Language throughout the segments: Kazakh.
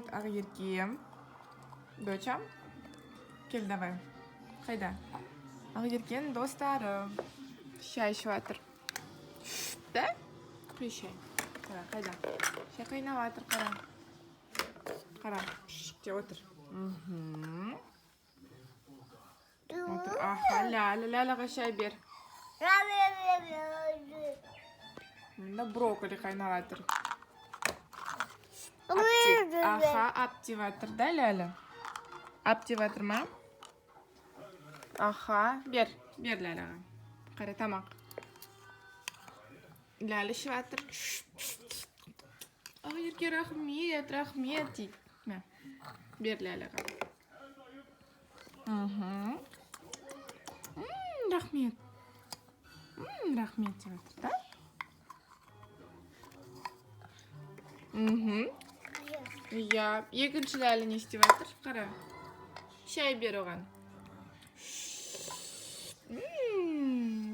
Вот Агиркем. Дочам. Кел давай. Қайда? Агиркен достары. Шай ішіватыр. Да? Құй шай. Қара, қайда? Шай қайнаватыр, қара. Қара. Де отыр. Отыр. Аха, Ләләға шай бер. Мында брокколи қайнаватыр. Аха, аптиватыр, да, Ләлі? Аптиватыр ма? Аха, бер Ләліға. Қара, тамақ. Ләлі ішіватыр. Агирке рахмет дейді. Бер Ләліға. Рахмет. Рахмет деп жатыр, да? Иә, екінші Ләлі не істеп жатыр? Қара. Шай бер оған.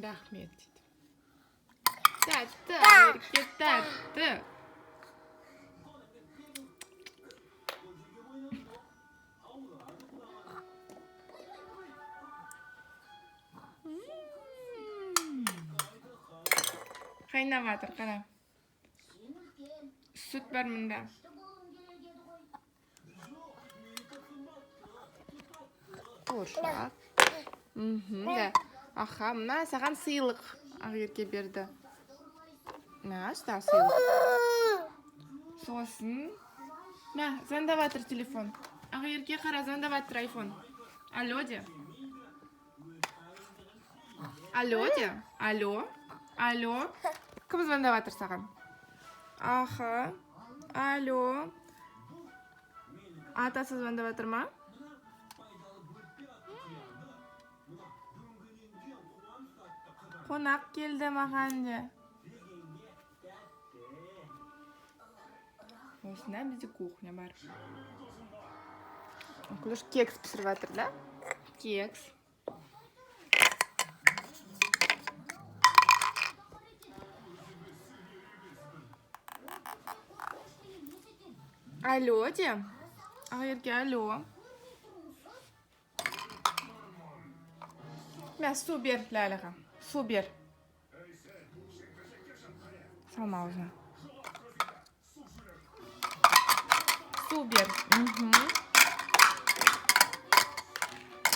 Рахмет дейді. Тәтті, Агирке, тәтті. Қайнаватыр, қара. Сүт бар мұнда. Қуыршақ. Аха, мына саған сыйлық Агирке берді. Мә, ұста сыйлық. Сосын. Мә, звондаватыр телефон. Агирке қара, звондаватыр айфон. Алло де. Алло де. Алло. Кім звондаватыр саған? Аха. Алло. Атасы звондаватыр ма? Қонақ келді маған де. Осында бізде кухня бар. Күліш кекс пісіріп жатыр, да? Кекс. Алло де. Агирке, алло. Мә, су бер Ләліға. Су бер. Салма аузына. Су бер.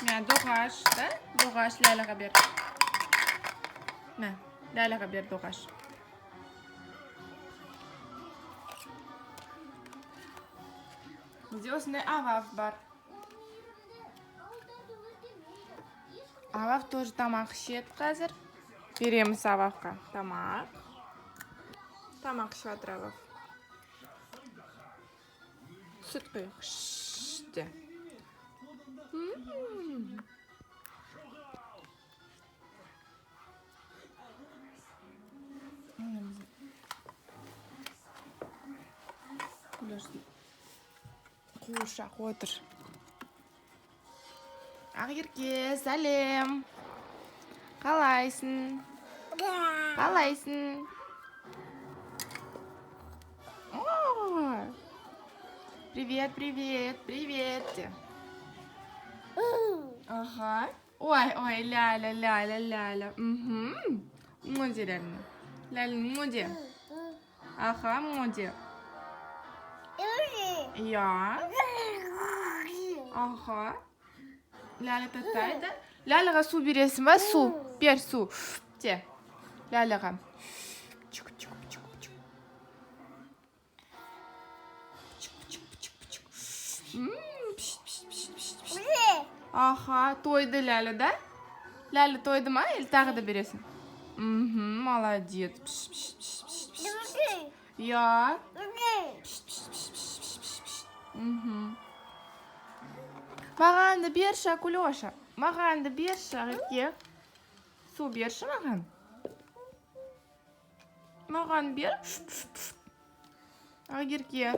Мә, доғаш, да? Доғаш Ләліға бер. Мә, Ләліға бер доғаш. Бізде осындай Авав бар. Авав тоже тамақ ішеді қазір. Береміз Ававқа тамақ. Тамақ ішіп жатыр Авав. Сүт құйық. Шште. Қуыршақ отыр. Агирке, сәлем. Қалайсың? Қалайсың? Привет. Ага. Ой, Ляля. Моде, Ляля. Ляля, моде. Ага, моде. Я. Ага. Ләлі татайды. Ләліға су бересің ба? Су. Бер су. Те. Ләліға. Аха, тойды Ләлі, да? Ләлі тойды ма? Или тағы да бересің? Молодец. Я. Маған да берші, Акулеша. Маған да берші, Агирке. Су берші маған. Маған бер. Агирке.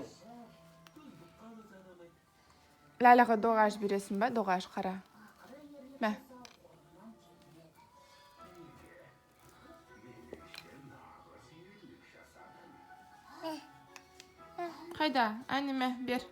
Ләліға доғаш бересің ба? Доғаш қара. Мә. Қайда? Әне мә, бер.